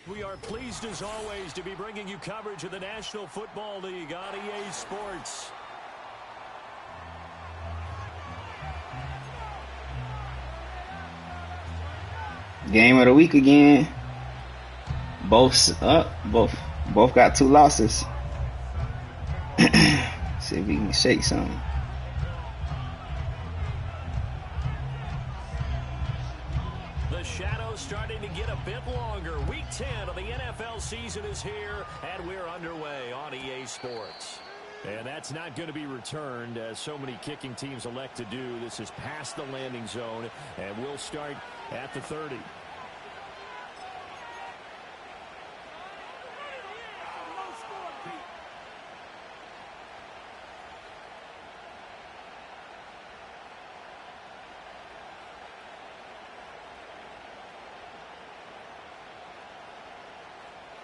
We are pleased as always to be bringing you coverage of the National Football League on EA Sports. Game of the week again. Both got 2 losses. See if we can shake something. The shadows starting to get a bit longer. Week 10 of the NFL season is here, and we're underway on EA Sports. And that's not going to be returned, as so many kicking teams elect to do. This is past the landing zone, and we'll start at the 30.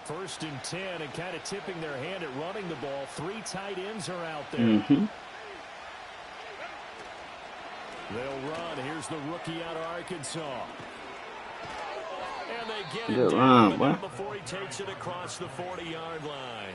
First and 10, and kind of tipping their hand at running the ball. 3 tight ends are out there. They'll run. Here's the rookie out of Arkansas. And they get it down before he takes it across the 40-yard line.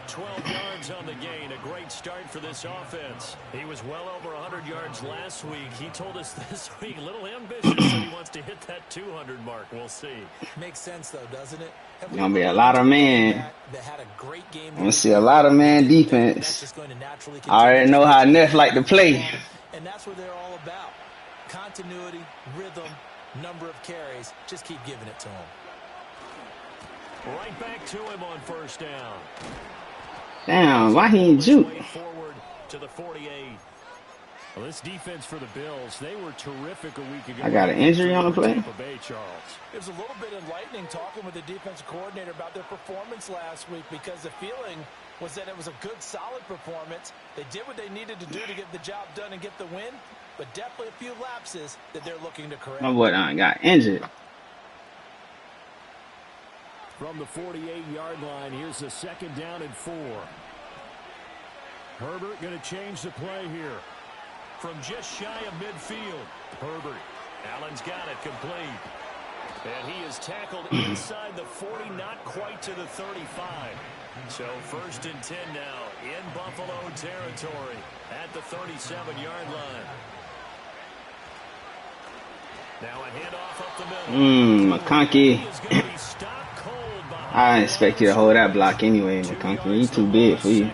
12 yards on the gain. A great start for this offense. He was well over 100 yards last week. He told us this week, a little ambitious, that he wants to hit that 200 mark. We'll see. Makes sense, though, doesn't it? Gonna be a lot of man. I'm gonna see a lot of man defense. I already know how Neff like to play. And that's what they're all about. Continuity, rhythm, number of carries. Just keep giving it to him. Right back to him on first down. Damn, why he ain't juke? Forward to the 48. Well, this defense for the Bills, they were terrific a week ago. I got an injury on the play. It was a little bit enlightening talking with the defensive coordinator about their performance last week, because the feeling was that it was a good, solid performance. They did what they needed to do to get the job done and get the win, but definitely a few lapses that they're looking to correct. My boy got injured. From the 48-yard line, here's a 2nd down and 4. Herbert going to change the play here. From just shy of midfield, Herbert. Allen's got it complete. And he is tackled inside the 40, not quite to the 35. So 1st and 10 now in Buffalo territory at the 37-yard line. Now a handoff up the middle. McConkey. I expect you to hold that block anyway, McConkey. You too big for you.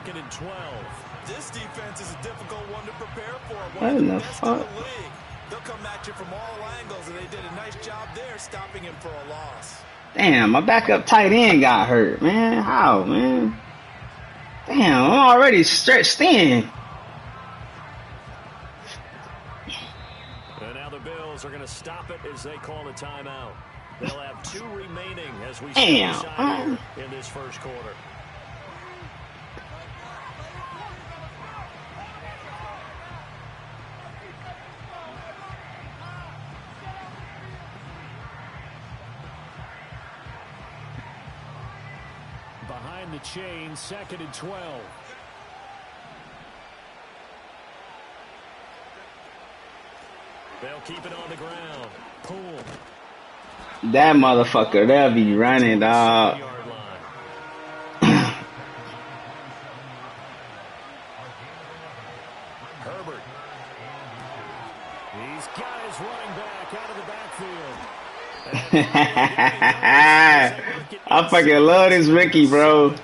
This defense is a difficult one to prepare for. What in the fuck? They'll come at you from all angles, and they did a nice job there stopping him for a loss. Damn, my backup tight end got hurt, man. How, man? Damn, I'm already stretched thin. And now the Bills are going to stop it as they call a timeout. They'll have 2 remaining as we Damn. In this first quarter. Behind the chain, 2nd and 12. They'll keep it on the ground. Poole. That motherfucker, they'll be running, dog. Herbert. He's got his running back out of the backfield. I fucking love this Ricky, bro.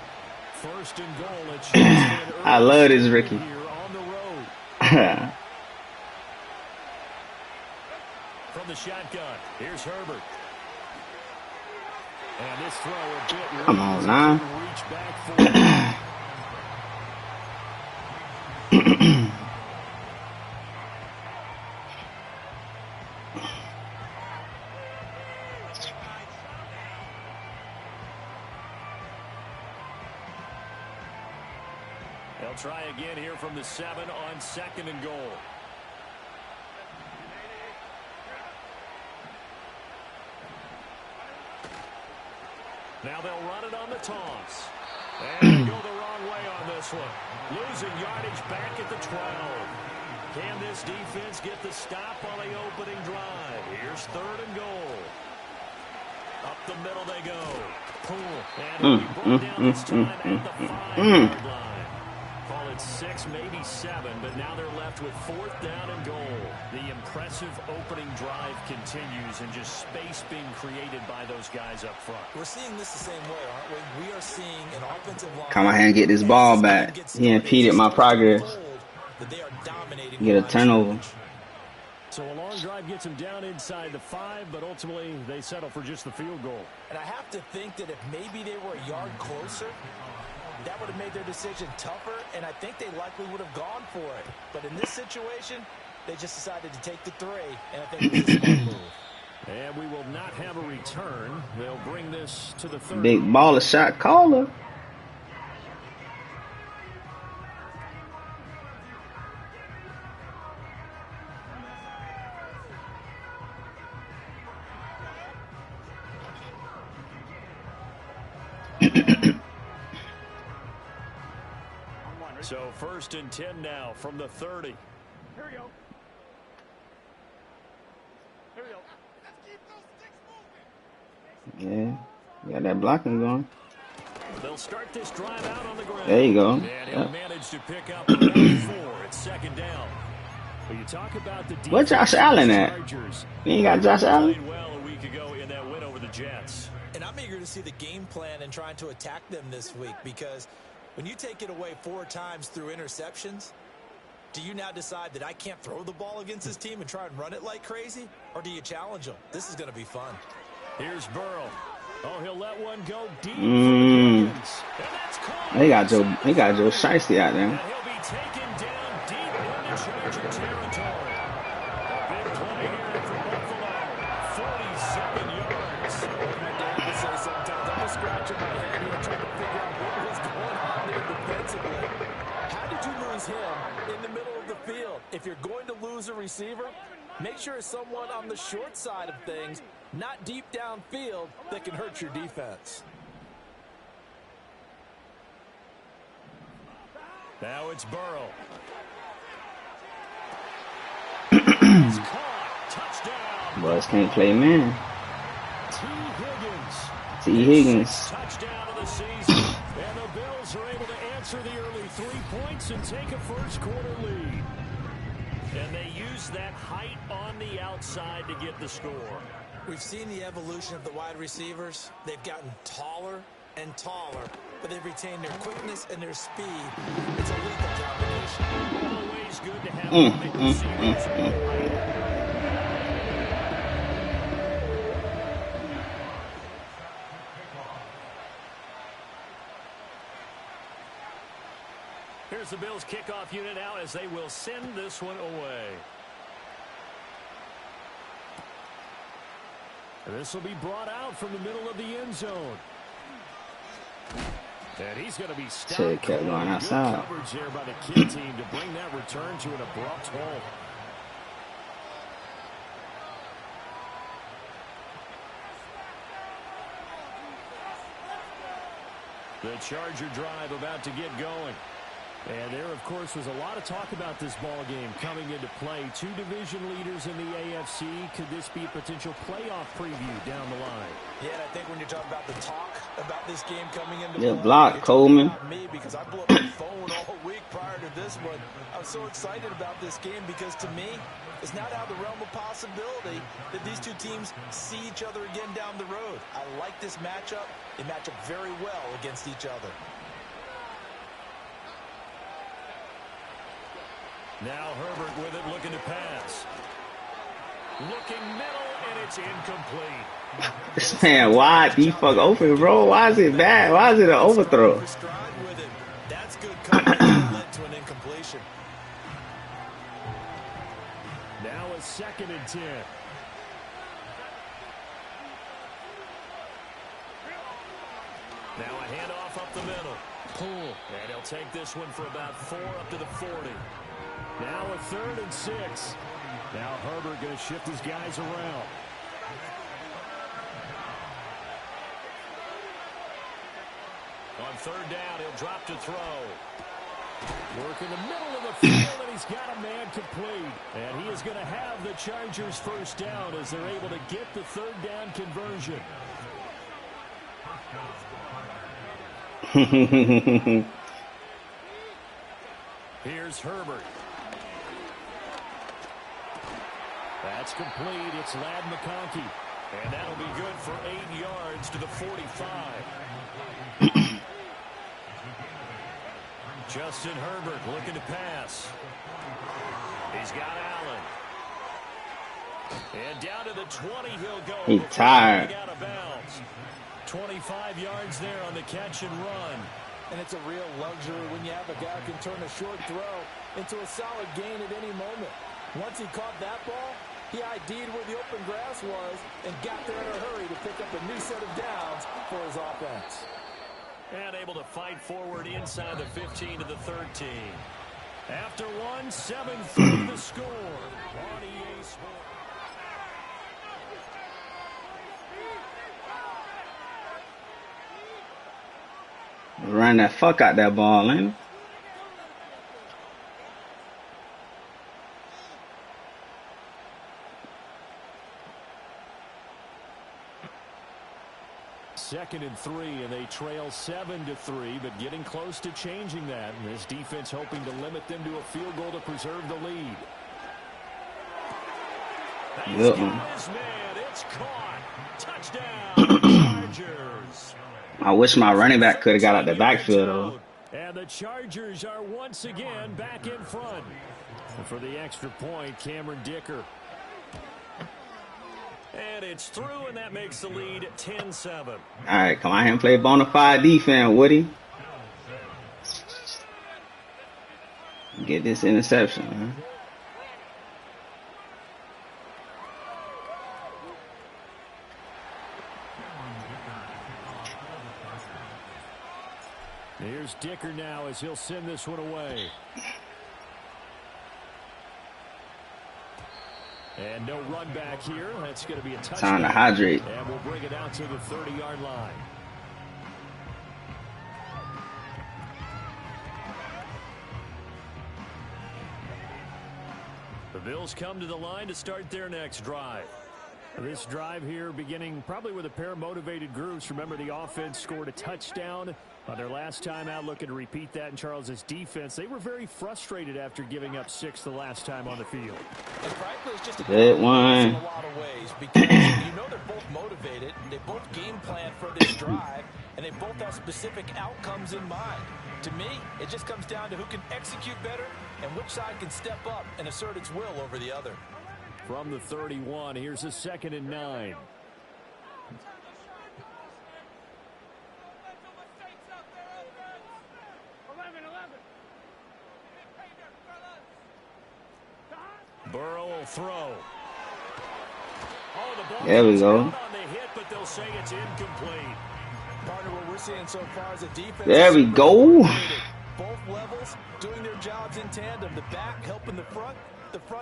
First and goal. I love this Ricky. On the road. From the shotgun, here's Herbert. And this throw a bit. Come on, now. Reach back for They'll try again here from the 7 on 2nd and goal. Now they'll run it on the toss. And go the wrong way on this one. Losing yardage back at the 12. Can this defense get the stop on the opening drive? Here's 3rd and goal. Up the middle they go. Poole. And he'll be brought down this time at the 5-yard line. Call it 6, maybe 7, but now they're left with 4th down and goal. The impressive opening drive continues, and just space being created by those guys up front. We're seeing this the same way, aren't we? We are seeing an offensive line. Come on here and get this ball back. He impeded my progress. Get a turnover. So a long drive gets them down inside the 5, but ultimately they settle for just the field goal. And I have to think that if maybe they were a yard closer, that would have made their decision tougher, and I think they likely would have gone for it. But in this situation, they just decided to take the 3, and I think it was a smart move. And we will not have a return. They'll bring this to the 30. Big baller shot caller. So 1st and 10 now from the 30. Here we go. Here we go. Yeah, got that blocking going. They'll start this drive out on the ground. There you go. And he'll manage to pick up about 4. It's 2nd down. Well, you talk about the where's Josh Allen at? You ain't got Josh Allen? Played well a week ago in that win over the Jets. And I'm eager to see the game plan and trying to attack them this week, because when you take it away 4 times through interceptions, do you now decide that I can't throw the ball against this team and try and run it like crazy? Or do you challenge them? This is going to be fun. Here's Burrow. Oh, he'll let one go deep. They got Joe Shiesty out there. And he'll be taken down deep into Charger territory. A big play here for Buffalo. 47 yards. I say sometimes I'm just scratching my head here trying to figure out what was going on there defensively. How did you lose him in the middle of the field? If you're going to lose a receiver, make sure it's someone on the short side of things, not deep downfield, that can hurt your defense. Now it's Burrow. He's caught. Touchdown. Boys can't play, man. T. Higgins. Touchdown of the season. And the Bills are able to answer the early 3 points and take a first quarter lead. And they use that height on the outside to get the score. We've seen the evolution of the wide receivers. They've gotten taller and taller, but they've retained their quickness and their speed. It's a lethal combination. Always good to have big receivers. Here's the Bills kickoff unit now as they will send this one away. And this will be brought out from the middle of the end zone. And he's going to be stopped. Shit, kept going outside. Good coverage there by the kid team to bring that return to an abrupt halt. The Charger drive about to get going. And there, of course, was a lot of talk about this ball game coming into play. 2 division leaders in the AFC. Could this be a potential playoff preview down the line? Yeah, and I think when you're talking about the talk about this game coming into Yeah, play, block, Coleman. Me, because I blew up my phone all week prior to this one. I was so excited about this game because, to me, it's not out of the realm of possibility that these 2 teams see each other again down the road. I like this matchup. They match up very well against each other. Now Herbert with it, looking to pass. Looking middle, and it's incomplete. This man wide, he fuck open, bro. Why is it bad? Why is it an overthrow? That's good coverage that led to an incompletion. Now a 2nd and 10. Now a handoff up the middle. Poole. And he'll take this one for about 4 up to the 40. Now a 3rd and 6. Now Herbert going to shift his guys around. On 3rd down, he'll drop to throw. Work in the middle of the field, and he's got a man complete. And he is going to have the Chargers' first down as they're able to get the 3rd down conversion. Here's Herbert. That's complete. It's Ladd McConkey. And that'll be good for 8 yards to the 45. Justin Herbert looking to pass. He's got Allen. And down to the 20 he'll go. He's tired. Out of bounds. 25 yards there on the catch and run. And it's a real luxury when you have a guy who can turn a short throw into a solid gain at any moment. Once he caught that ball, he ID'd where the open grass was and got there in a hurry to pick up a new set of downs for his offense. And able to fight forward inside the 15 to the 13. After one, 7-3 the score on EA Sports. Run that fuck out that ball, ain't it? Second and 3, and they trail 7-3, but getting close to changing that. And this defense hoping to limit them to a field goal to preserve the lead. He's got his man. It's caught. Touchdown, Chargers. I wish my running back could have got out the backfield, though. And the Chargers are once again back in front. And for the extra point, Cameron Dicker. And it's through, and that makes the lead 10-7. All right, come on here and play bona fide defense, Woody. Get this interception, man. Here's Dicker now as he'll send this one away. And no run back here. That's going to be a touchdown. Time to hydrate. And we'll bring it out to the 30-yard line. The Bills come to the line to start their next drive. This drive here beginning probably with a pair of motivated groups. Remember, the offense scored a touchdown on their last time out, looking to repeat that in Charles's defense. They were very frustrated after giving up 6 the last time on the field. And frankly, it's just a good one. In a lot of ways, because you know they're both motivated, they both game plan for this drive, and they both have specific outcomes in mind. To me, it just comes down to who can execute better and which side can step up and assert its will over the other. From the 31, here's a 2nd and 9. Burrow will throw. Oh, the ball there we go. On the hit, but they'll say it's incomplete. Partner, what we're seeing so far is a defense. There we go. Both levels doing their jobs in tandem. The back helping the front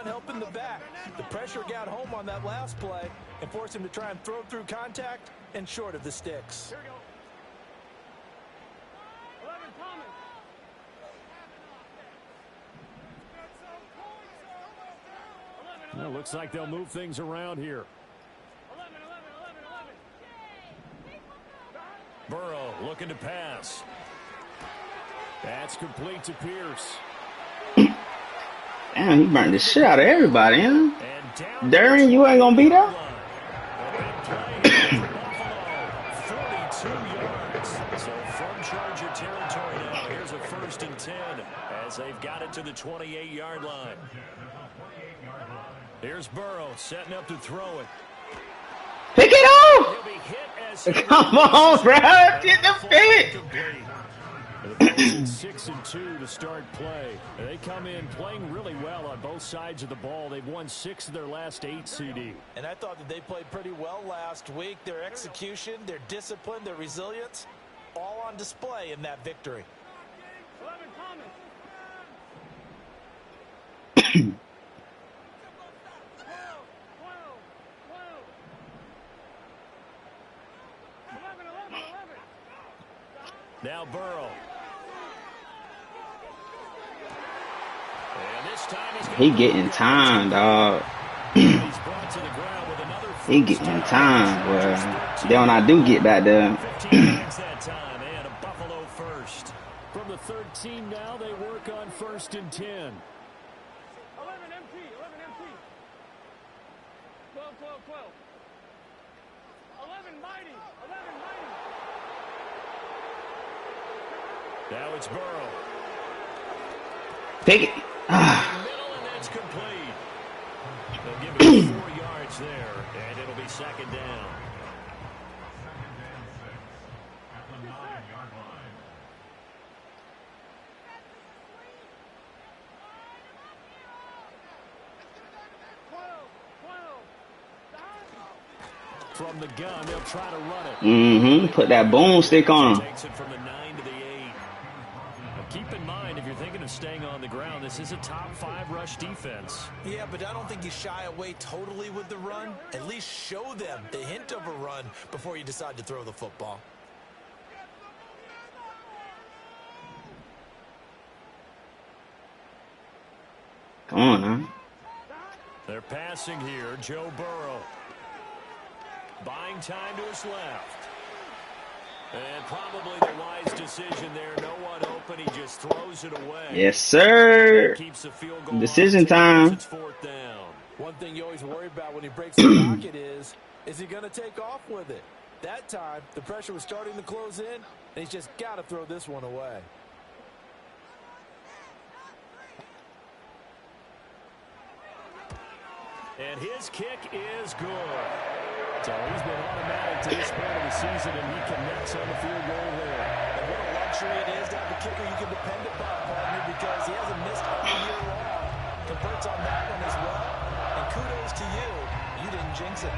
helping the back. The pressure got home on that last play and forced him to try and throw through contact and short of the sticks. Here we go. 11, Thomas. Well, looks like they'll move things around here. 11. Burrow looking to pass. That's complete to Pierce. Damn, he burned the shit out of everybody, huh? Darren, you ain't gonna be there? 42 yards. So from Charger territory now, here's a 1st and 10 as they've got it to the 28-yard line. Here's Burrow setting up to throw it. Pick it off! He'll be hit as Come on, bro. Get the pick. The Bills 6 and 2 to start play. They come in playing really well on both sides of the ball. They've won 6 of their last 8 CD. And I thought that they played pretty well last week. Their execution, their discipline, their resilience, all on display in that victory. 11, Thomas. 11. Now Burrow. And this time He getting time, dog. He's brought to the ground with another He getting time, boy. Then when I do get back there. 15 yards that time, and a Buffalo first. From the 13 now, they work on 1st and 10. 11 MT, 11 MT. 12, 12, 12. 11 mighty, 11 mighty. Now it's Burrow. Take it. Middle, and that's complete. They'll give it 4 yards there, and it'll be 2nd down. From the gun, they'll try to run it. Put that boomstick on him. Takes it from the 9 to the 8. Now keep in mind, if you're thinking of staying on the ground, this is a top 5 rush defense. Yeah, but I don't think you shy away totally with the run. At least show them the hint of a run before you decide to throw the football. Come on, man. They're passing here. Joe Burrow. Buying time to his left. And probably the wise decision there. No one open. He just throws it away. Yes, sir. Keeps the field goal Decision time. It's 4th down. One thing you always worry about when he breaks the pocket is he going to take off with it? That time, the pressure was starting to close in, and he's just got to throw this one away. And his kick is good. So he's been automatic to this point of the season, and he connects on the field goal there. And what a luxury it is to have a kicker you can depend upon, partner, because he hasn't missed all year long. Converts on that one as well. And kudos to you. You didn't jinx it.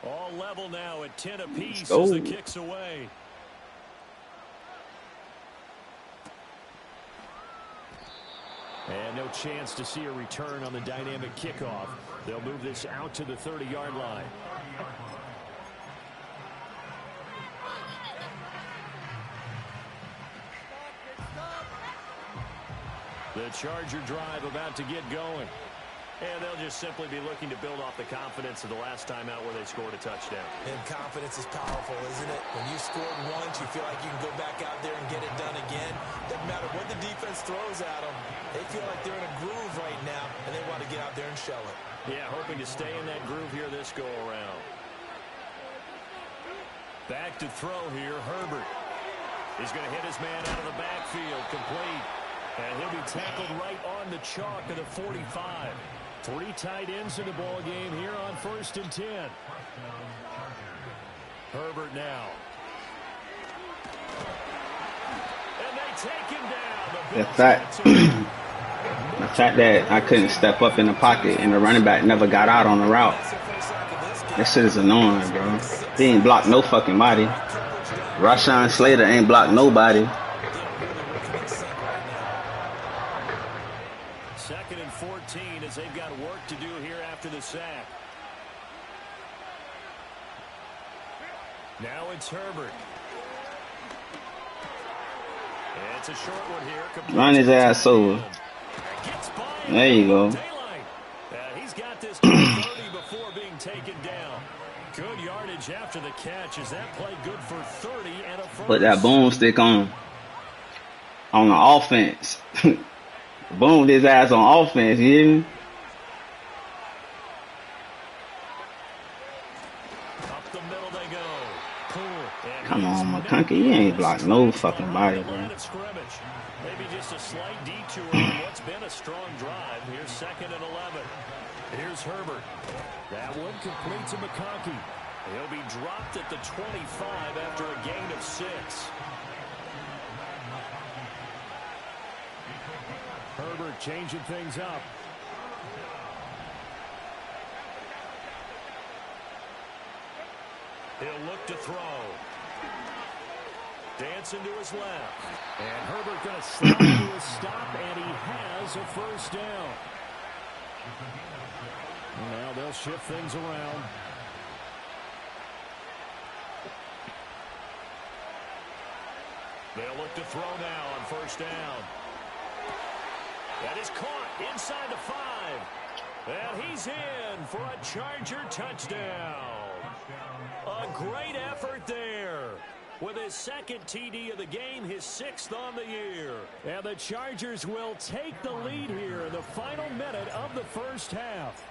All level now at 10 apiece Let's as go. the kick's away. And no chance to see a return on the dynamic kickoff. They'll move this out to the 30-yard line. The Charger drive about to get going. And they'll just simply be looking to build off the confidence of the last time out where they scored a touchdown. And confidence is powerful, isn't it? When you scored once, you feel like you can go back out there and get it done again. Doesn't matter what the defense throws at them. They feel like they're in a groove right now, and they want to get out there and show it. Yeah, hoping to stay in that groove here this go-around. Back to throw here, Herbert. He's going to hit his man out of the backfield, complete. And he'll be tackled right on the chalk of the 45. 3 tight ends in the ball game here on 1st and 10. Herbert now. And they take him down. The fact that I couldn't step up in the pocket and the running back never got out on the route. That shit is annoying, bro. He ain't blocked no fucking body. Rashawn Slater ain't blocked nobody. 2nd and 14 as they've got work to do here after the sack. Now it's Herbert. And it's a short one here. Run his ass over. There you go. He's got this to 30 before being taken down. Good yardage after the catch. Is that play good for 30 and a first? Put that boomstick on the offense. Boomed his ass on offense, you hear me? Up the middle they go. Come on, McConkey, you ain't blocked no fucking body, bro. Maybe just a slight detour on what's been a strong drive. Here's 2nd and 11. Here's Herbert. That one complete to McConkey. He'll be dropped at the 25 after a gain of 6. Herbert changing things up. He'll look to throw. Dancing to his left. And Herbert going to slide to a stop, and he has a first down. And now they'll shift things around. They'll look to throw now on first down. That is caught inside the 5. And he's in for a Charger touchdown. A great effort there. With his second TD of the game, his 6th on the year. And the Chargers will take the lead here in the final minute of the first half.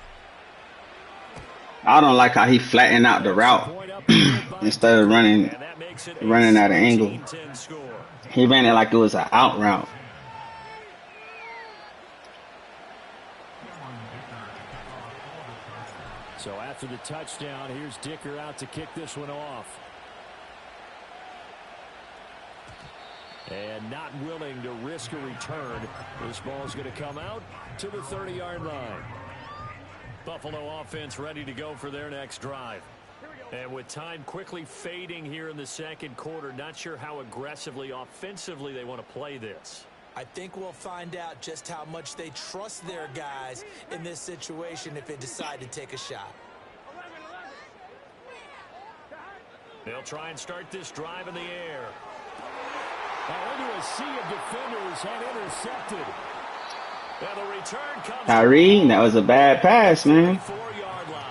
I don't like how he flattened out the route instead of running at an angle. He ran it like it was an out route. So after the touchdown, here's Dicker out to kick this one off. And not willing to risk a return. This ball's going to come out to the 30-yard line. Buffalo offense ready to go for their next drive. And with time quickly fading here in the second quarter, not sure how aggressively, offensively they want to play this. I think we'll find out just how much they trust their guys in this situation if they decide to take a shot. They'll try and start this drive in the air. Into a sea of defenders and intercepted. And the return comes. Tyree, that was a bad pass, man.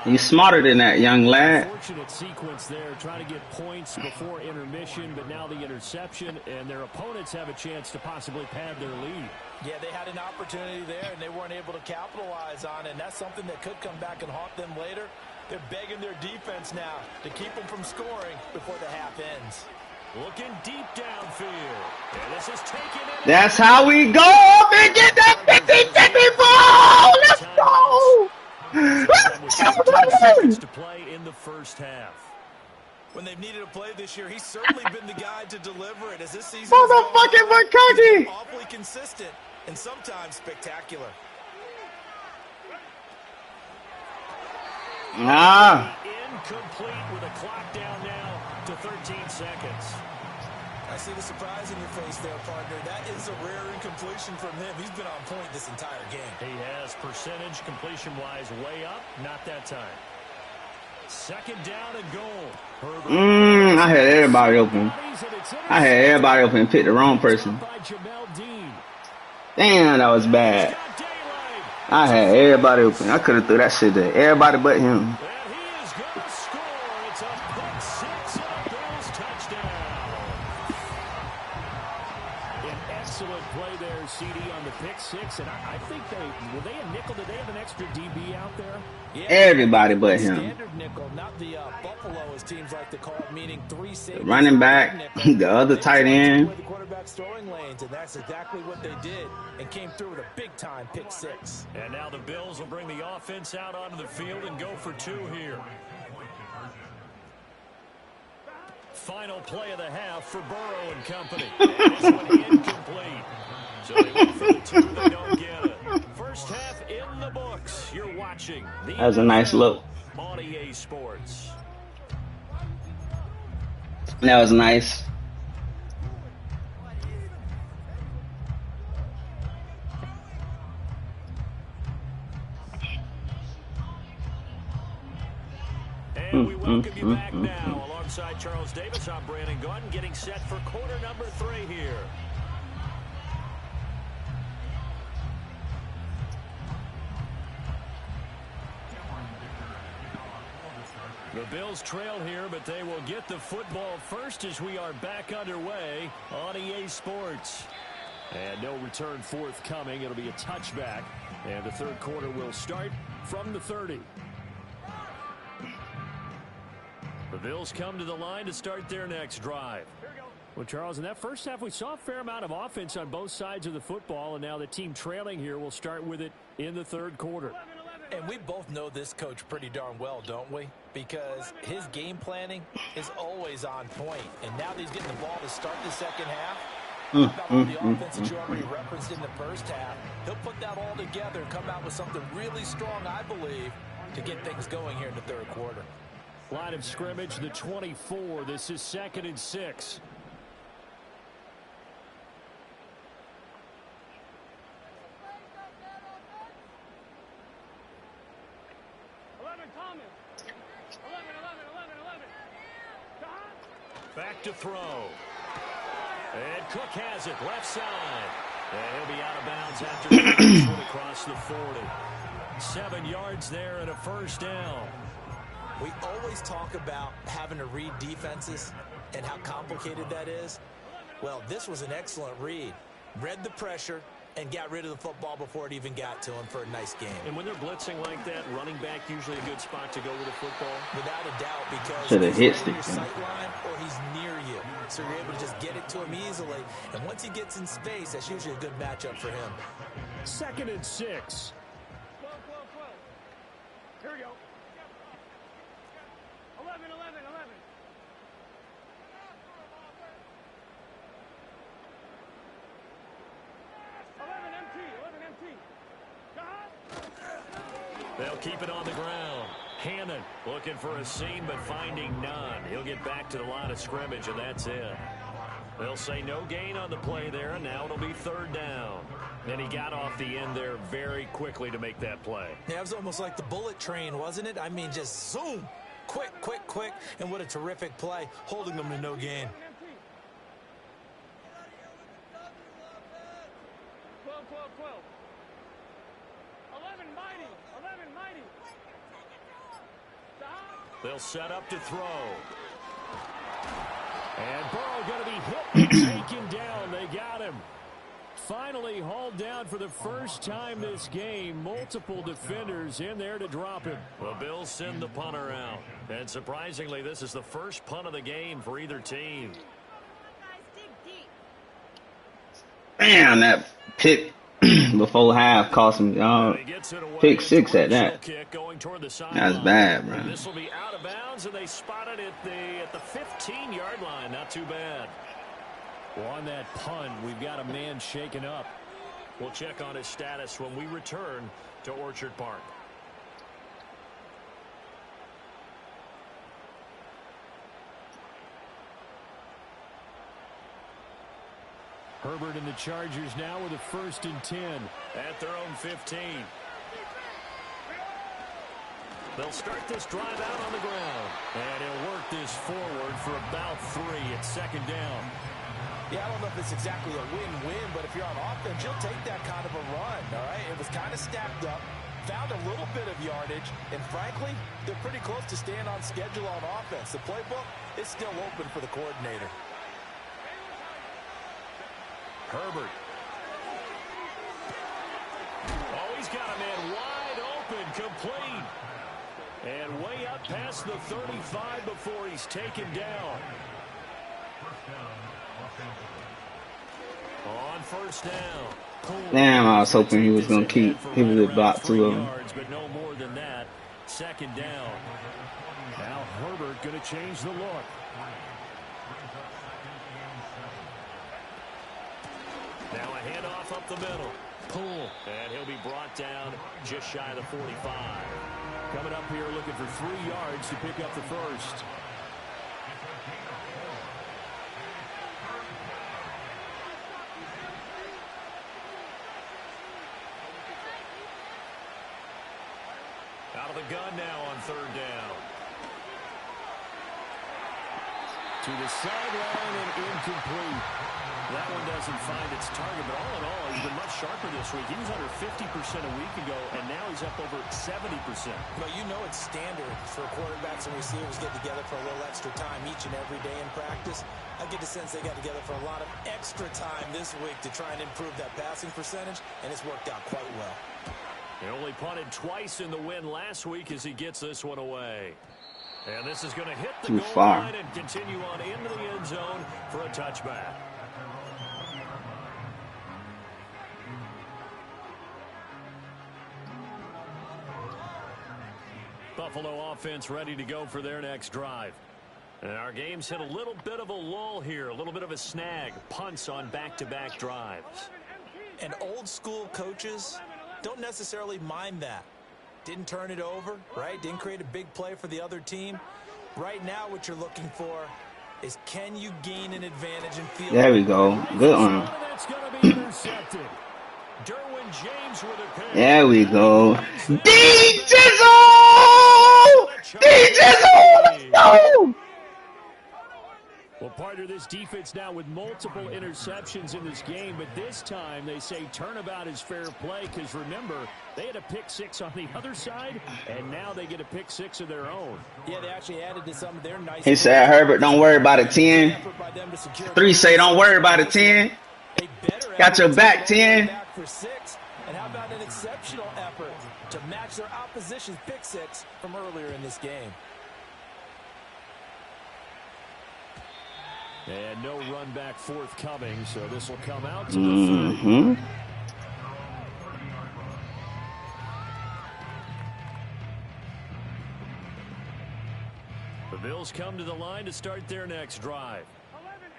You smarter than that, young lad. Fortunate sequence there, trying to get points before intermission, but now the interception, and their opponents have a chance to possibly pad their lead. Yeah, they had an opportunity there, and they weren't able to capitalize on it, and that's something that could come back and haunt them later. They're begging their defense now to keep them from scoring before the half ends. Looking deep downfield. And this is taken in. That's how we go up and get that 50-50 ball. Let's go. To play in the first half. When they've needed a play this year, he's certainly been the guy to deliver it. As this season Motherfucking McCarthy. Awfully consistent and sometimes spectacular. Incomplete with a clock down now to 13 seconds. I see the surprise in your face there, partner. That is a rare incompletion from him. He's been on point this entire game. He has percentage completion-wise way up. Not that time. Second down and goal. I had everybody open. I had everybody open and picked the wrong person. Damn, that was bad. I had everybody open. I could have threw that shit to everybody but him. Six, and I think were they a nickel? Did they have an extra DB out there? Yeah, everybody but him. Standard nickel, not the Buffalo, as teams like to call it, meaning 3 safeties. Running back, the other tight end. The quarterback's throwing lanes, and that's exactly what they did, and came through with a big-time pick six. And now the Bills will bring the offense out onto the field and go for 2 here. Final play of the half for Burrow and company. And this one incomplete. So they went for the 2, they don't get it. First half in the books. You're watching. That was a nice look. On EA Sports. That was nice. And we welcome you back now. Alongside Charles Davis, I'm Brandon Gordon, getting set for quarter number 3 here. The Bills trail here, but they will get the football first as we are back underway on EA Sports. And no return forthcoming. It'll be a touchback. And the third quarter will start from the 30. The Bills come to the line to start their next drive. Well, Charles, in that first half, we saw a fair amount of offense on both sides of the football, and now the team trailing here will start with it in the third quarter. And we both know this coach pretty darn well, don't we? Because his game planning is always on point. And now that he's getting the ball to start the second half, about all the offense that you already referenced in the first half, he'll put that all together and come out with something really strong, I believe, to get things going here in the third quarter. Line of scrimmage, the 24. This is 2nd and 6. Back to throw. And Cook has it, left side. And he'll be out of bounds after the first one across the 40. 7 yards there and a first down. We always talk about having to read defenses and how complicated that is. Well, this was an excellent read. Read the pressure and got rid of the football before it even got to him for a nice game. And when they're blitzing like that, running back usually a good spot to go with the football? Without a doubt, because should have hit he's in your stick. sight line or he's near you. So you're able to just get it to him easily. And once he gets in space, that's usually a good matchup for him. 2nd and 6. 12. Here we go. 11. 11 MT. They'll keep it on the ground. Hannon looking for a seam but finding none. He'll get back to the line of scrimmage, and that's it. They'll say no gain on the play there, and now it'll be 3rd down. And he got off the end there very quickly to make that play. Yeah, it was almost like the bullet train, wasn't it? I mean, just zoom. Quick. And what a terrific play, holding them to no gain. 12. 11 mighty. Stop. They'll set up to throw. And Burrow going to be hit and taken down. They got him. Finally hauled down for the first time this game. Multiple defenders in there to drop him. The Bills send the punter out. And surprisingly, this is the first punt of the game for either team. Damn, that pick before half cost him. Pick 6 at that. That's bad, bro. This will be out of bounds, and they spotted it at the 15-yard line. Not too bad. Well, on that punt, we've got a man shaken up. We'll check on his status when we return to Orchard Park. Herbert and the Chargers now with a 1st and 10 at their own 15. They'll start this drive out on the ground. And he'll work this forward for about 3 at 2nd down. Yeah, I don't know if it's exactly a win-win, but if you're on offense, you'll take that kind of a run, all right? It was kind of stacked up, found a little bit of yardage, and frankly, they're pretty close to staying on schedule on offense. The playbook is still open for the coordinator. Herbert. Oh, he's got a man wide open, complete. And way up past the 35 before he's taken down. On 1st down. Damn, I was hoping he was going to keep. He was a block 2 of them. But no more than that. 2nd down. Now Herbert going to change the look. Now a handoff up the middle. Pull. And he'll be brought down just shy of the 45. Coming up here looking for 3 yards to pick up the first. Out of the gun now on 3rd down. To the sideline and incomplete. That one doesn't find its target, but all in all, he's been much sharper this week. He was under 50% a week ago, and now he's up over 70%. Well, you know it's standard for quarterbacks and receivers get together for a little extra time each and every day in practice. I get the sense they got together for a lot of extra time this week to try and improve that passing percentage, and it's worked out quite well. He only punted twice in the win last week as he gets this one away. And this is going to hit the goal line and continue on into the end zone for a touchback. Buffalo offense ready to go for their next drive. And our game's hit a little bit of a lull here, a little bit of a snag. Punts on back-to-back drives. And old school coaches don't necessarily mind that. Didn't turn it over, right? Didn't create a big play for the other team. Right now what you're looking for is can you gain an advantage and feel. There we go. Good one. There we go. D-Jizzle! D-Jizzle! Let's go! Well, partner, this defense now with multiple interceptions in this game, but this time they say turnabout is fair play because, remember, they had a pick six on the other side, and now they get a pick six of their own. Yeah, they actually added to some of their nice. He said, Herbert, don't worry about a 10. 3 say, don't worry about a 10. Got your back, 10. For 6. And how about an exceptional effort to match their opposition's pick six from earlier in this game? And no run back forthcoming, so this will come out to the 30. The Bills come to the line to start their next drive.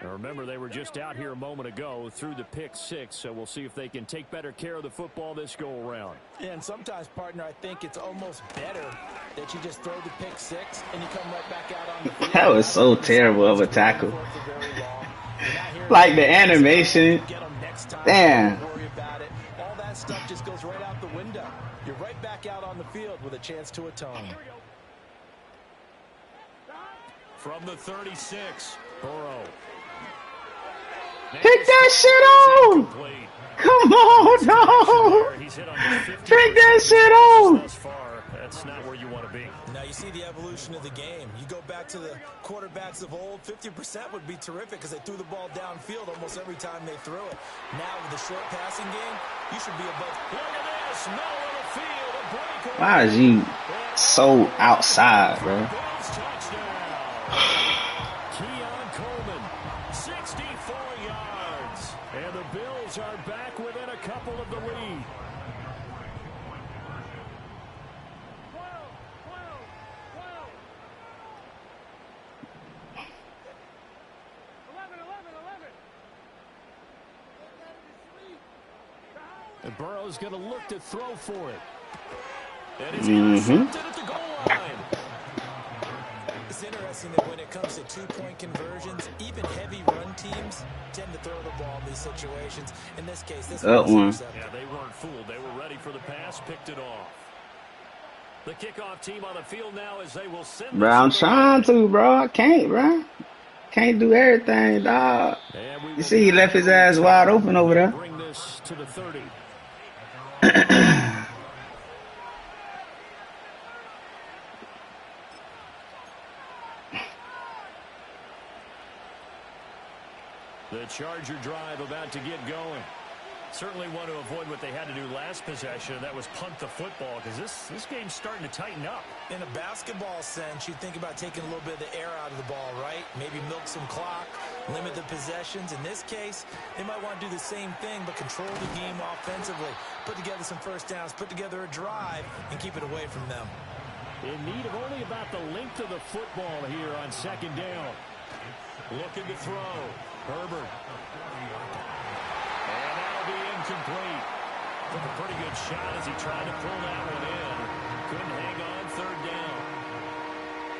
Now remember, they were just out here a moment ago through the pick six, so we'll see if they can take better care of the football this go-around. And sometimes, partner, I think it's almost better that you just throw the pick six and you come right back out on the field. That was so terrible of a tackle. Like the animation. Damn. Don't worry about it. All that stuff just goes right out the window. You're right back out on the field with a chance to atone. From the 36, Burrow. Pick that shit on! Come on, no! Pick that shit on! That's not where you want to be. Now you see the evolution of the game. You go back to the quarterbacks of old, 50% would be terrific because they threw the ball downfield almost every time they threw it. Now with the short passing game, you should be above. Look at this, middle of the field, a breakaway. Why is you so outside, bro? Keon Coleman, 64 yards. And the Bills are back within a couple of the lead. 11. And Burrow's going to look to throw for it. And he's intercepted at the goal line. It's interesting that when it comes to two-point conversions, even heavy run teams tend to throw the ball in these situations. In this case, this one. Yeah, they weren't fooled. They were ready for the pass, picked it off. The kickoff team on the field now as they will send. Bro, I'm trying to, bro. I can't, bro. Can't do everything, dog. You see, he left his ass wide open over there. Bring this to the 30. The Charger drive about to get going. Certainly want to avoid what they had to do last possession, and that was punt the football, because this game's starting to tighten up. In a basketball sense, you think about taking a little bit of the air out of the ball, right? Maybe milk some clock, limit the possessions. In this case, they might want to do the same thing, but control the game offensively. Put together some first downs, put together a drive, and keep it away from them. In need of only about the length of the football here on second down. Looking to throw. Herbert. And that'll be incomplete. Took a pretty good shot as he tried to pull that one in. Couldn't hang on third down.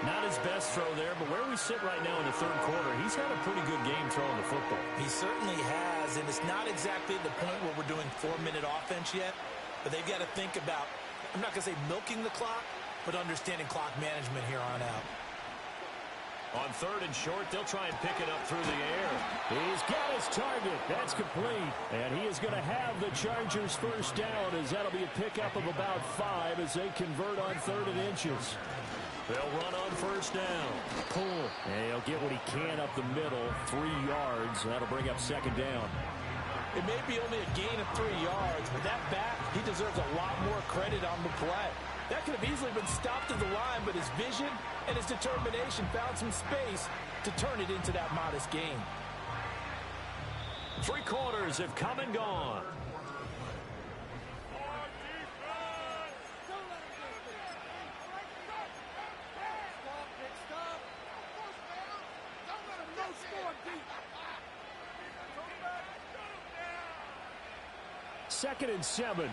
Not his best throw there, but where we sit right now in the third quarter, he's had a pretty good game throwing the football. He certainly has, and it's not exactly the point where we're doing 4-minute offense yet, but they've got to think about, I'm not going to say milking the clock, but understanding clock management here on out. On third and short, they'll try and pick it up through the air. He's got his target. That's complete. And he is going to have the Chargers first down, as that'll be a pickup of about 5 as they convert on third and inches. They'll run on first down. Pull. And he'll get what he can up the middle, 3 yards. That'll bring up second down. It may be only a gain of 3 yards, but that back, he deserves a lot more credit on the play. That could have easily been stopped at the line, but his vision and his determination found some space to turn it into that modest gain. 3 quarters have come and gone. Second and 7.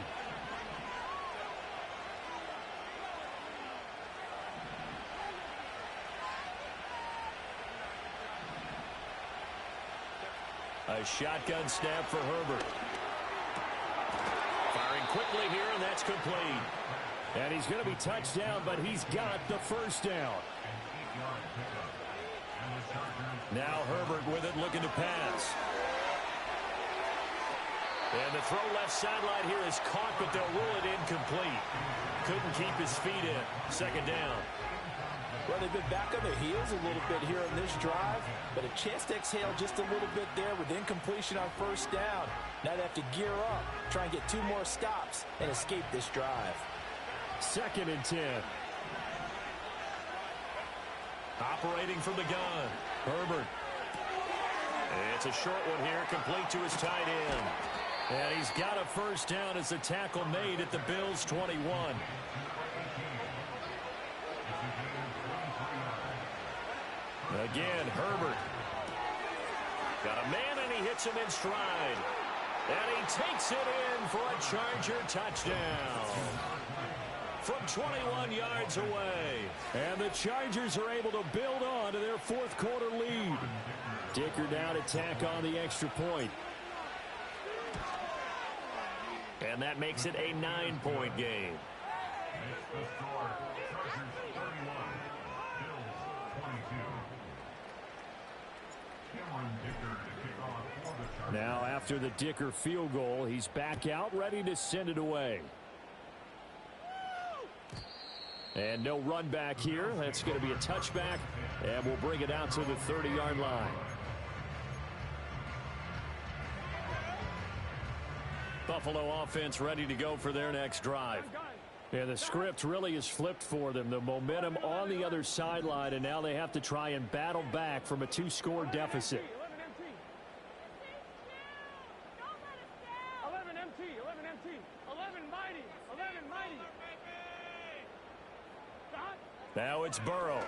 A shotgun snap for Herbert. Firing quickly here, and that's complete. And he's going to be touched down, but he's got the first down. Now Herbert with it, looking to pass. And the throw left sideline here is caught, but they'll rule it incomplete. Couldn't keep his feet in. Second down. Well, they've been back on their heels a little bit here on this drive, but a chance to exhale just a little bit there with incompletion on first down. Now they have to gear up, try and get 2 more stops, and escape this drive. 2nd and 10. Operating from the gun. Herbert. It's a short one here, complete to his tight end. And he's got a first down as the tackle made at the Bills' 21. Again, Herbert. Got a man, and he hits him in stride. And he takes it in for a Charger touchdown. From 21 yards away. And the Chargers are able to build on to their 4th quarter lead. Dicker now to tack on the extra point. And that makes it a 9-point game. Now after the Dicker field goal, he's back out ready to send it away. And no run back here. That's going to be a touchback, and we'll bring it out to the 30-yard line. Buffalo offense ready to go for their next drive. And the script really is flipped for them. The momentum on the other sideline, and now they have to try and battle back from a 2-score deficit. 11 MT, 11 MT, 11 mighty, 11 mighty. Now it's Burrow.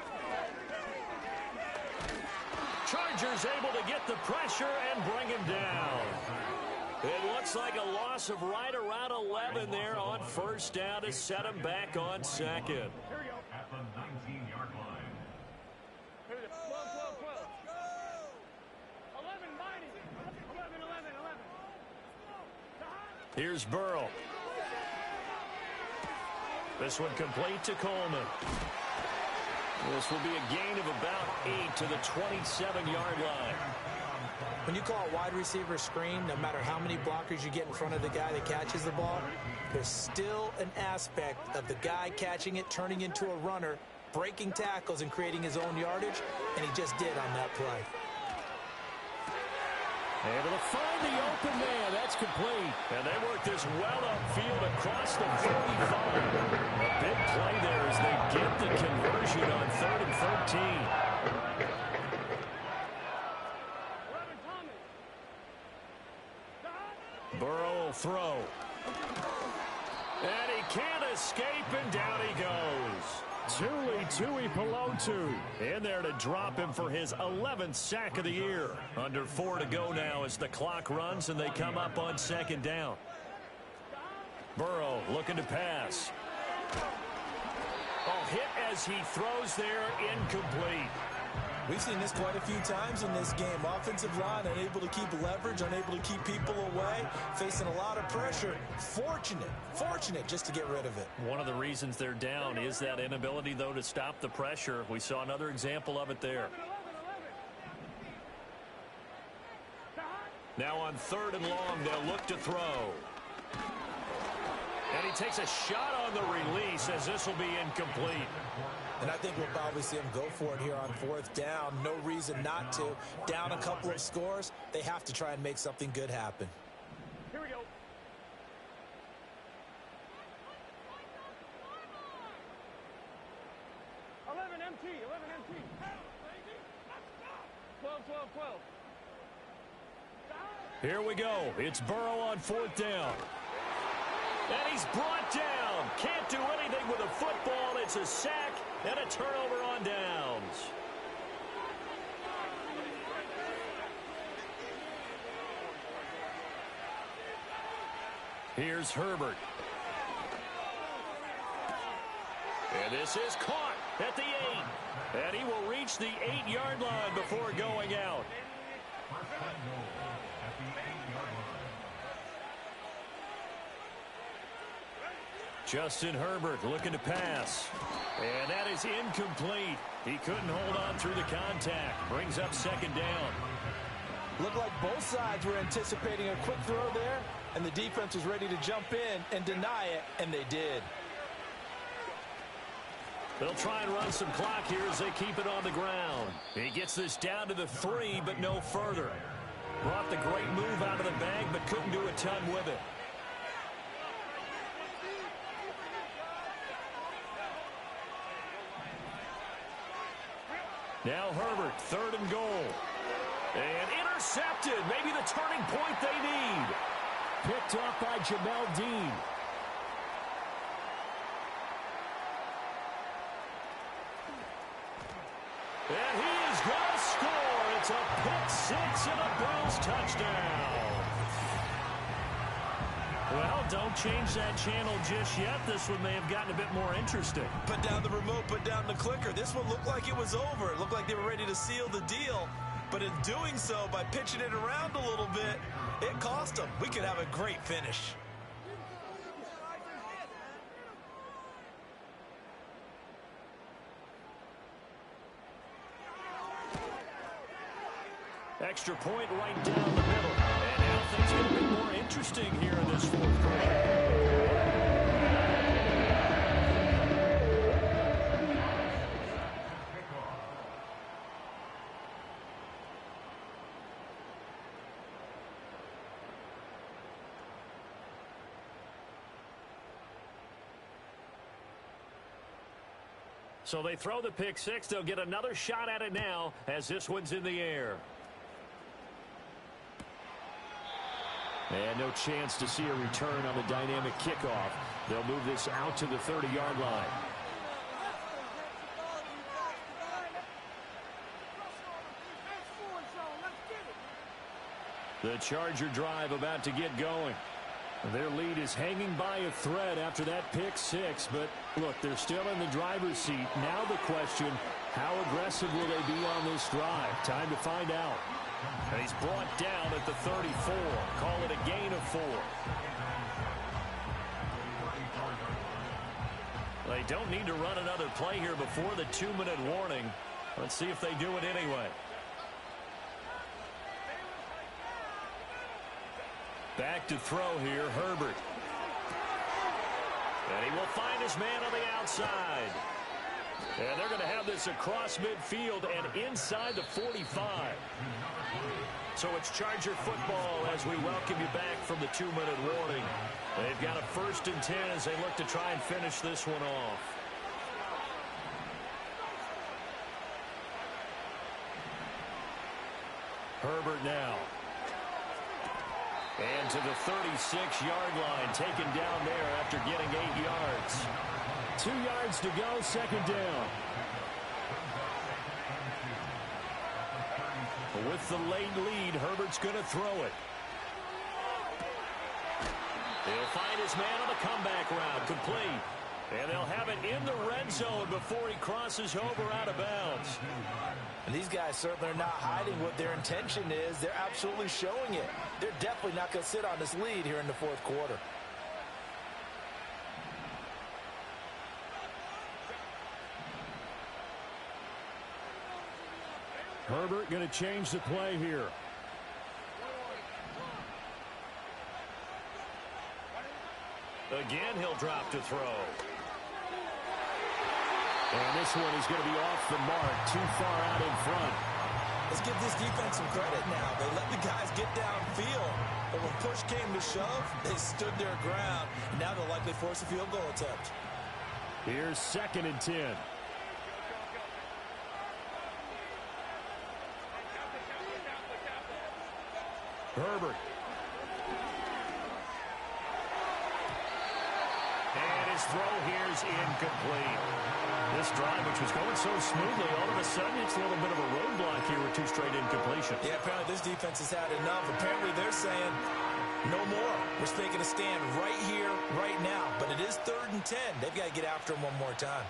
Chargers able to get the pressure and bring him down. It looks like a loss of right around 11 there on first down to set him back on second. Here we go. At the 19-yard line. 12, 12, 12. 11 mighty. 11, 11, 11. Here's Burrow. This one complete to Coleman. This will be a gain of about 8 to the 27-yard line. When you call a wide receiver screen, no matter how many blockers you get in front of the guy that catches the ball, there's still an aspect of the guy catching it, turning into a runner, breaking tackles and creating his own yardage, and he just did on that play. Able to find the open man. That's complete. And they work this well upfield across the 45. A big play there as they get the conversion on 3rd and 13. Burrow will throw. And he can't escape, and down he goes. Tui Pelotu in there to drop him for his 11th sack of the year. Under 4 to go now as the clock runs and they come up on 2nd down. Burrow looking to pass. Oh, hit as he throws there, incomplete. We've seen this quite a few times in this game. Offensive line unable to keep leverage, unable to keep people away, facing a lot of pressure. Fortunate just to get rid of it. One of the reasons they're down is that inability, though, to stop the pressure. We saw another example of it there. Now on 3rd and long, they'll look to throw. And he takes a shot on the release as this will be incomplete. And I think we'll probably see him go for it here on 4th down. No reason not to. Down a couple of scores, they have to try and make something good happen. Here we go. MT, 11 MT. 12, 12, 12. Here we go. It's Burrow on 4th down. And he's brought down. Can't do anything with a football. It's a sack and a turnover on downs. Here's Herbert. And this is caught at the 8. And he will reach the 8-yard line before going out. Justin Herbert looking to pass. And that is incomplete. He couldn't hold on through the contact. Brings up 2nd down. Looked like both sides were anticipating a quick throw there, and the defense was ready to jump in and deny it, and they did. They'll try and run some clock here as they keep it on the ground. He gets this down to the 3, but no further. Brought the great move out of the bag, but couldn't do a ton with it. Now Herbert, 3rd and goal. And intercepted. Maybe the turning point they need. Picked off by Jamel Dean. And he is going to score. It's a pick 6 and a Bills touchdown. Well, don't change that channel just yet. This one may have gotten a bit more interesting. Put down the remote, put down the clicker. This one looked like it was over. It looked like they were ready to seal the deal. But in doing so, by pitching it around a little bit, it cost them. We could have a great finish. Extra point right down the middle. And now things get a bit more interesting here in this 4th quarter. So they throw the pick 6. They'll get another shot at it now as this one's in the air. And no chance to see a return on the dynamic kickoff. They'll move this out to the 30-yard line. The Charger drive about to get going. Their lead is hanging by a thread after that pick 6, but look, they're still in the driver's seat. Now the question, how aggressive will they be on this drive? Time to find out. And he's brought down at the 34. Call it a gain of 4. They don't need to run another play here before the 2-minute warning. Let's see if they do it anyway. Back to throw here, Herbert. And he will find his man on the outside. And they're going to have this across midfield and inside the 45. So it's Charger football as we welcome you back from the 2-minute warning. They've got a 1st and 10 as they look to try and finish this one off. Herbert now. And to the 36-yard line, taken down there after getting 8 yards. 2 yards to go, 2nd down. With the late lead, Herbert's going to throw it. He'll find his man on the comeback route, complete. And they'll have it in the red zone before he crosses over out of bounds. And these guys certainly are not hiding what their intention is. They're absolutely showing it. They're definitely not going to sit on this lead here in the 4th quarter. Herbert going to change the play here. Again, he'll drop to throw. And this one is going to be off the mark, too far out in front. Let's give this defense some credit now. They let the guys get downfield, but when push came to shove, they stood their ground. And now they'll likely force a field goal attempt. Here's 2nd and 10. Herbert. And his throw here is incomplete. This drive, which was going so smoothly, all of a sudden it's a little bit of a roadblock here with 2 straight incompletions. Yeah, apparently this defense has had enough. Apparently they're saying, no more. We're making a stand right here, right now. But it is 3rd and 10. They've got to get after him one more time.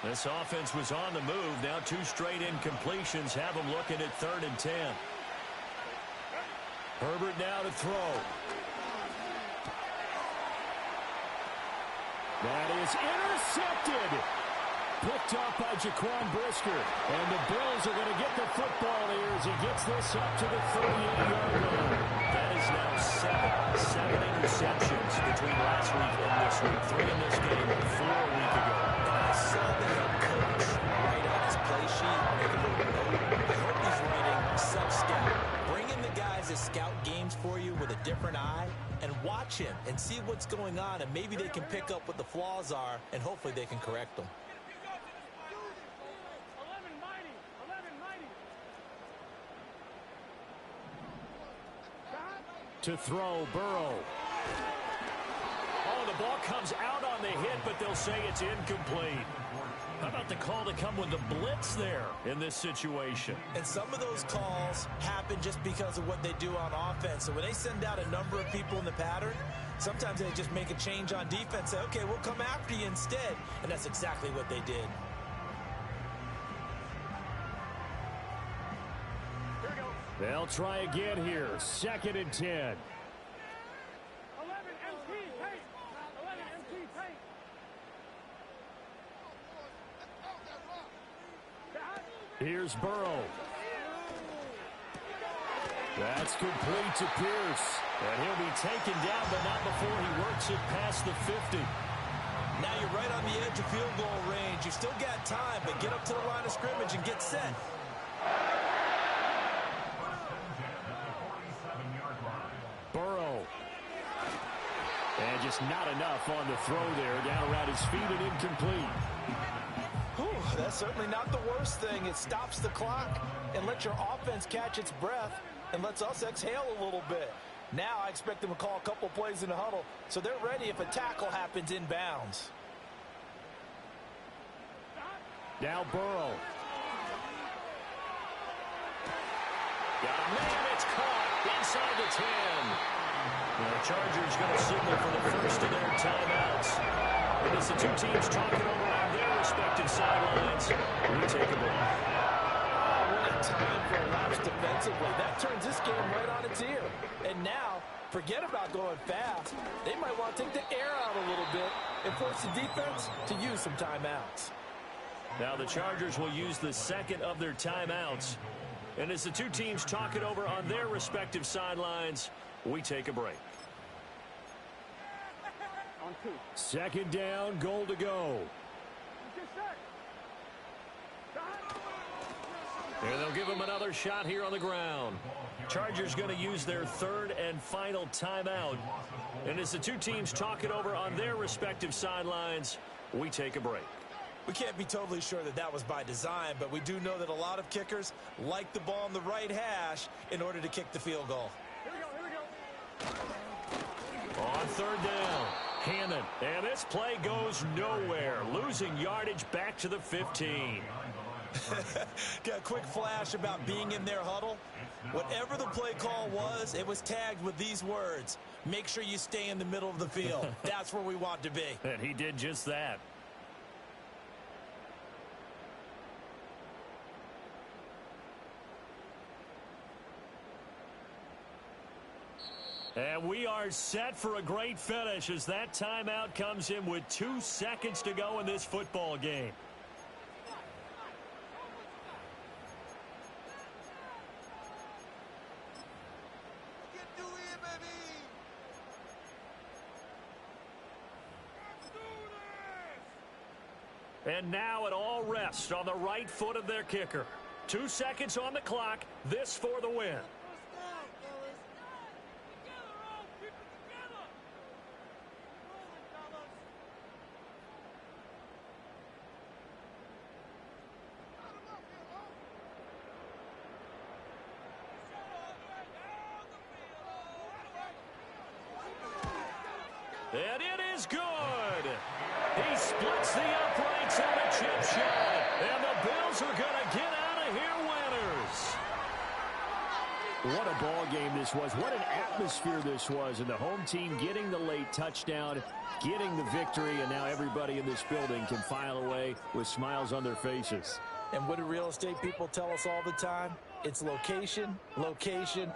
This offense was on the move. Now 2 straight incompletions have them looking at 3rd and 10. Herbert now to throw. That is intercepted. Picked up by Jaquan Brisker. And the Bills are going to get the football here as he gets this up to the 38-yard line. That is now seven interceptions between last week and this week. 3 in this game, 4 a week ago. And I saw the head coach write on his play sheet, make a little note. I hope he's writing sub-scout. Bring in the guys that scout games for you with a different eye and watch him and see what's going on, and maybe they can pick up what the flaws are, and hopefully they can correct them. To throw, Burrow. Oh, the ball comes out on the hit, but they'll say it's incomplete. How about the call to come with the blitz there in this situation? And some of those calls happen just because of what they do on offense. So when they send out a number of people in the pattern, sometimes they just make a change on defense. Say, okay, we'll come after you instead. And that's exactly what they did. They'll try again here. 2nd and 10. 11 MT paint. 11 MT paint. Here's Burrow. That's complete to Pierce. And he'll be taken down, but not before he works it past the 50. Now you're right on the edge of field goal range. You've still got time, but get up to the line of scrimmage and get set. Burrow. And just not enough on the throw there. Down around his feet and incomplete. Whew, that's certainly not the worst thing. It stops the clock and lets your offense catch its breath and lets us exhale a little bit. Now I expect them to call a couple plays in the huddle, so they're ready if a tackle happens inbounds. Now Burrow. Got a man, it's caught inside the 10. The Chargers going to signal for the first of their timeouts. And as the two teams talking over on their respective sidelines, we take a break. What a time for a lapse defensively. That turns this game right on its ear. And now, forget about going fast. They might want to take the air out a little bit and force the defense to use some timeouts. Now the Chargers will use the second of their timeouts. And as the two teams talk it over on their respective sidelines, we take a break. On 2. 2nd down, goal to go. And they'll give him another shot here on the ground. Chargers going to use their 3rd and final timeout. And as the two teams talk it over on their respective sidelines, we take a break. We can't be totally sure that that was by design, but we do know that a lot of kickers like the ball on the right hash in order to kick the field goal. Here we go. On 3rd down, Hammond. And this play goes nowhere. Losing yardage back to the 15. Got a quick flash about being in their huddle. Whatever the play call was, it was tagged with these words: make sure you stay in the middle of the field. That's where we want to be. And he did just that. And we are set for a great finish as that timeout comes in with 2 seconds to go in this football game. And now it all rests on the right foot of their kicker. 2 seconds on the clock. This for the win. And it is good. He splits the uprights on a chip shot. And the Bills are going to get out of here winners. What a ball game this was. What an atmosphere this was. And the home team getting the late touchdown, getting the victory, and now everybody in this building can file away with smiles on their faces. And what do real estate people tell us all the time? It's location, location,